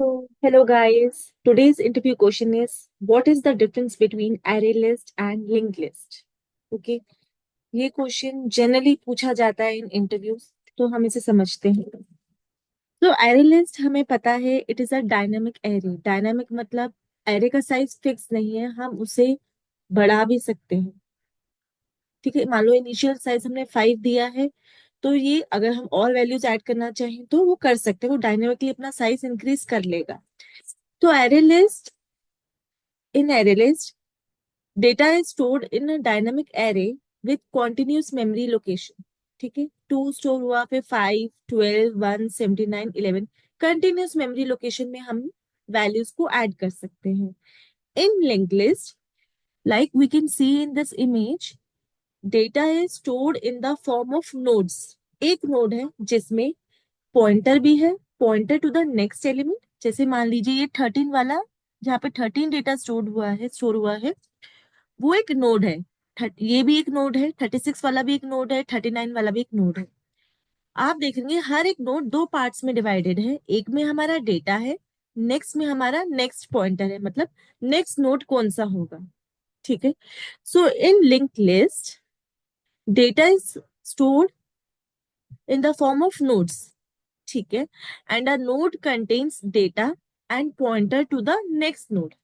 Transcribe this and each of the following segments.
So, hello guys. Today's interview question is what is the difference between array list and linked list? Okay, ये question generally पूछा जाता है in interviews, तो हम इसे समझते हैं। तो एरे लिस्ट हमें पता है it is a dynamic array. Dynamic मतलब एरे का साइज फिक्स नहीं है, हम उसे बढ़ा भी सकते हैं। ठीक है, मान लो इनिशियल साइज हमने 5 दिया है, तो ये अगर हम और वैल्यूज ऐड करना चाहें तो वो कर सकते हैं, वो डायनामिकली अपना साइज इंक्रीज कर लेगा। तो array list, in array list data is stored in a dynamic array with continuous memory location. ठीक है, 2 स्टोर हुआ, फिर 5, 12, 1, 79, 11 कंटिन्यूस मेमोरी लोकेशन में हम वैल्यूज को ऐड कर सकते हैं। In linked list, like we can see in this image, data is stored in the form of nodes. एक नोड है जिसमें पॉइंटर भी है, pointer to the next element. जैसे मान लीजिए ये 13 वाला, जहाँ पे 13 डेटा स्टोर हुआ है वो एक नोड है। ये भी एक नोड है, 36 वाला भी एक नोड है, 39 वाला भी एक नोड है। आप देखेंगे हर एक नोड दो पार्ट्स में डिवाइडेड है। एक में हमारा डेटा है, नेक्स्ट में हमारा नेक्स्ट पॉइंटर है, मतलब नेक्स्ट नोड कौन सा होगा। ठीक है, so in linked list data is stored in the form of nodes. ठीक है, and a node contains data and pointer to the next node.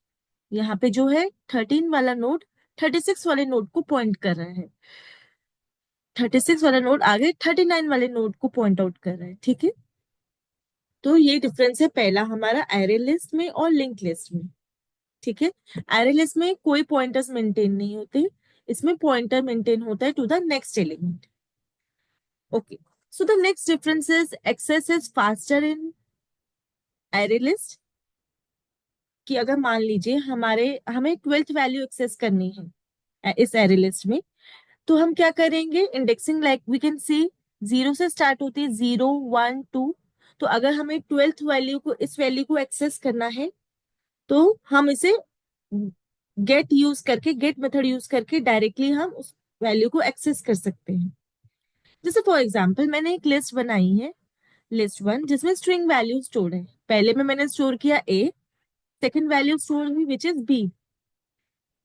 यहाँ पे जो है 13 वाला नोड 36 वाले नोड को पॉइंट कर रहा है, 36 वाला नोड आगे 39 वाले नोड को पॉइंट आउट कर रहा है। ठीक है, तो ये डिफरेंस है पहला हमारा एरे लिस्ट में और लिंक लिस्ट में। ठीक है, एरे लिस्ट में कोई पॉइंटर्स मेंटेन नहीं होते, इसमें पॉइंटर मेंटेन होता है to the next element. Okay, so the next difference is access is faster in array list. कि अगर मान लीजिए हमें 12th वैल्यू एक्सेस करनी है इस एरे लिस्ट में, तो हम क्या करेंगे, indexing like we can see, 0 से स्टार्ट होती है, 0, 1, 2। तो अगर हमें 12th वैल्यू को, इस वैल्यू को एक्सेस करना है, तो हम इसे गेट मेथड यूज करके डायरेक्टली हम उस वैल्यू को एक्सेस कर सकते हैं। जैसे फॉर एग्जाम्पल मैंने एक लिस्ट बनाई है, लिस्ट 1, जिसमें स्ट्रिंग वैल्यू स्टोर है। पहले में मैंने स्टोर किया ए, सेकेंड वैल्यू स्टोर हुई विच इज बी।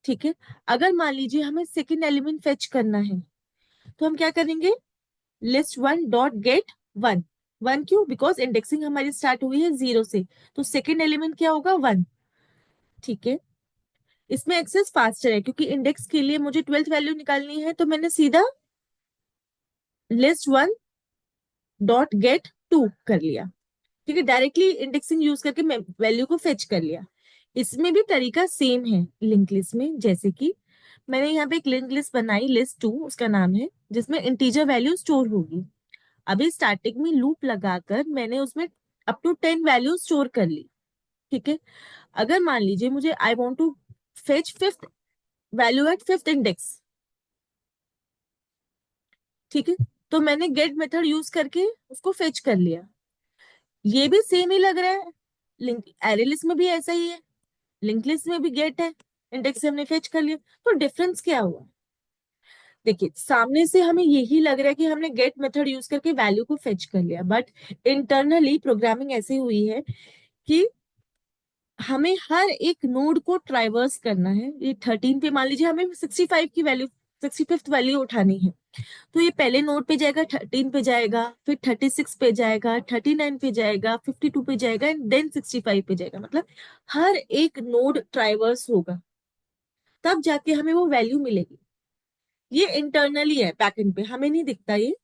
ठीक है, अगर मान लीजिए हमें सेकेंड एलिमेंट फेच करना है, तो हम क्या करेंगे, लिस्ट 1 डॉट गेट 1। वन क्यों, बिकॉज इंडेक्सिंग हमारी स्टार्ट हुई है 0 से, तो सेकेंड एलिमेंट क्या होगा, 1। ठीक है, इसमें एक्सेस फास्टर है क्योंकि इंडेक्स के लिए मुझे 12th वैल्यू निकालनी है, तो मैंने सीधा लिस्ट 1 डॉट गेट 2 कर लिया। ठीक है, डायरेक्टली इंडेक्सिंग यूज करके मैं वैल्यू को फेच कर लिया। इसमें भी तरीका सेम है लिंक लिस्ट में। जैसे कि मैंने यहाँ पे एक लिंक लिस्ट बनाई, लिस्ट 2 उसका नाम है, जिसमें इंटीजर वैल्यू स्टोर होगी। अभी स्टार्टिंग में लूप लगाकर मैंने उसमें अप टू 10 वैल्यू स्टोर कर ली। ठीक है, अगर मान लीजिए मुझे I want to fetch fifth value at fifth index. ठीक है, तो मैंने गेट मेथड यूज करके उसको फेच कर लिया। ये भी सेम ही लग रहा है, लिंक एरे लिस्ट में भी ऐसा ही है, लिंक लिस्ट में भी गेट है, इंडेक्स से हमने फेच कर लिया। तो डिफरेंस क्या हुआ, देखिए सामने से हमें यही लग रहा है कि हमने गेट मेथड यूज करके वैल्यू को फेच कर लिया, बट इंटरनली प्रोग्रामिंग ऐसी हुई है कि हमें हर एक नोड को ट्राइवर्स करना है। ये 13 पे मान लीजिए हमें 65 की वैल्यू, 65th वैल्यू उठानी है, तो ये पहले नोड पे जाएगा, 13 पे जाएगा, फिर 36 पे जाएगा, 39 पे जाएगा, 52 पे जाएगा एंड देन 65 पे जाएगा। मतलब हर एक नोड ट्राइवर्स होगा, तब जाके हमें वो वैल्यू मिलेगी। ये इंटरनली है, बैकएंड पे हमें नहीं दिखता ये,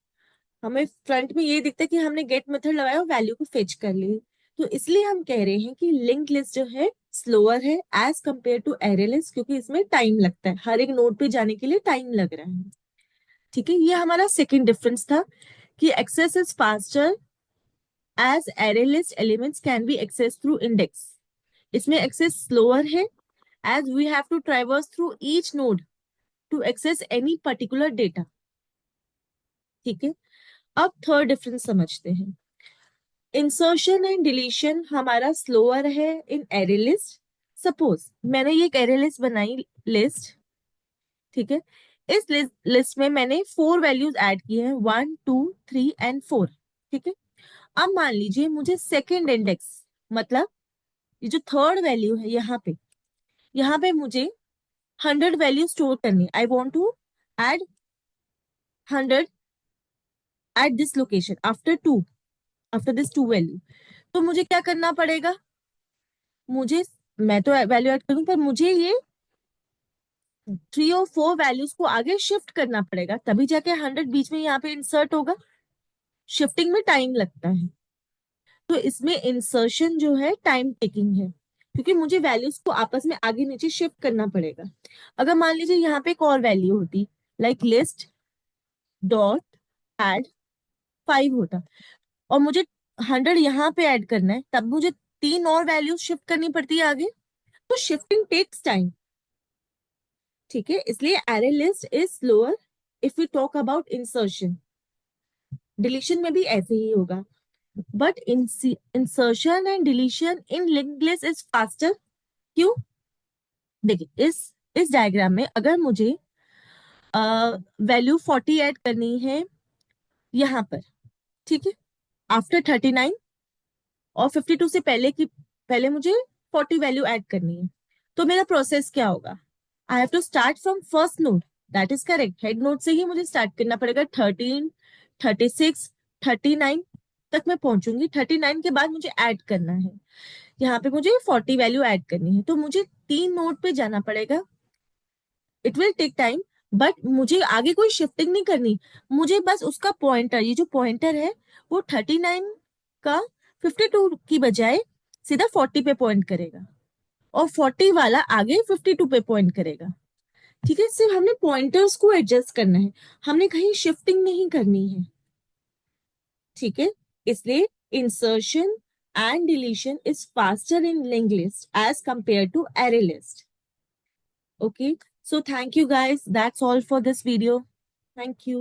हमें फ्रंट में ये दिखता है कि हमने गेट मेथड लगाया और वैल्यू को फेच कर ली। तो इसलिए हम कह रहे हैं कि लिंक लिस्ट जो है स्लोअर है as compare to array list, क्योंकि इसमें टाइम लगता है, हर एक नोड पे जाने के लिए टाइम लग रहा है। ठीक है, ये हमारा सेकेंड डिफरेंस था कि access is faster as array list elements can be access through index. इसमें एक्सेस स्लोअर है as we have to traverse through each node to access any particular data. ठीक है, अब थर्ड डिफरेंस समझते हैं। Insertion and deletion हमारा slower है in array list. Suppose मैंने ये एक एरे लिस्ट बनाई, लिस्ट। ठीक है, इस लिस्ट में मैंने 4 वैल्यूज ऐड की हैं, 1, 2, 3 एंड 4। ठीक है, अब मान लीजिए मुझे सेकेंड इंडेक्स, मतलब ये जो थर्ड वैल्यू है यहाँ पे मुझे 100 वैल्यू स्टोर करनी है। I want to add 100 at this location after this to value. तो मुझे क्या करना पड़ेगा, मुझे, मैं तो वैल्यू ऐड करूँ, पर मुझे ये 3 और 4 वैल्यूज को आगे शिफ्ट करना पड़ेगा, तभी जाके 100 बीच में यहाँ पे इंसर्ट होगा। शिफ्टिंग में टाइम लगता है, तो इसमें इंसर्शन जो है टाइम टेकिंग है, क्योंकि मुझे वैल्यूज को आपस में आगे नीचे शिफ्ट करना पड़ेगा। अगर मान लीजिए यहाँ पे एक और वैल्यू होती, लाइक लिस्ट डॉट एड 5 होता, और मुझे 100 यहाँ पे ऐड करना है, तब मुझे 3 और वैल्यूज शिफ्ट करनी पड़ती है आगे, तो शिफ्टिंग टेक्स टाइम। ठीक है, इसलिए array list is slower if we talk about insertion. Deletion में भी ऐसे ही होगा, but insertion and deletion in linked list is faster. क्यों? देखिए, इस डायग्राम में अगर मुझे वैल्यू 40 ऐड करनी है यहाँ पर, ठीक है, आफ्टर 39, और 52 से पहले मुझे 40 वैल्यू ऐड करनी है, तो मेरा प्रोसेस क्या होगा? I have to start from first node, that is correct, head node से ही मुझे स्टार्ट करना पड़ेगा। 13, 36, 39 तक मैं पहुंचूंगी। 39 के बाद मुझे ऐड करना है, यहाँ पे मुझे 40 वैल्यू ऐड करनी है, तो मुझे 3 नोड पे जाना पड़ेगा। It will take time, but मुझे आगे कोई शिफ्टिंग नहीं करनी। मुझे बस उसका पॉइंटर, ये जो पॉइंटर है वो 39 का 52 की बजाय सीधा 40 पे पॉइंट करेगा, और 40 वाला आगे 52 पे पॉइंट करेगा। ठीक है, सिर्फ हमने पॉइंटर्स को एडजस्ट करना है, हमने कहीं शिफ्टिंग नहीं करनी है। ठीक है, इसलिए insertion and deletion is faster in linked list as compare to array list. Okay, so thank you guys, that's all for this video. Thank you.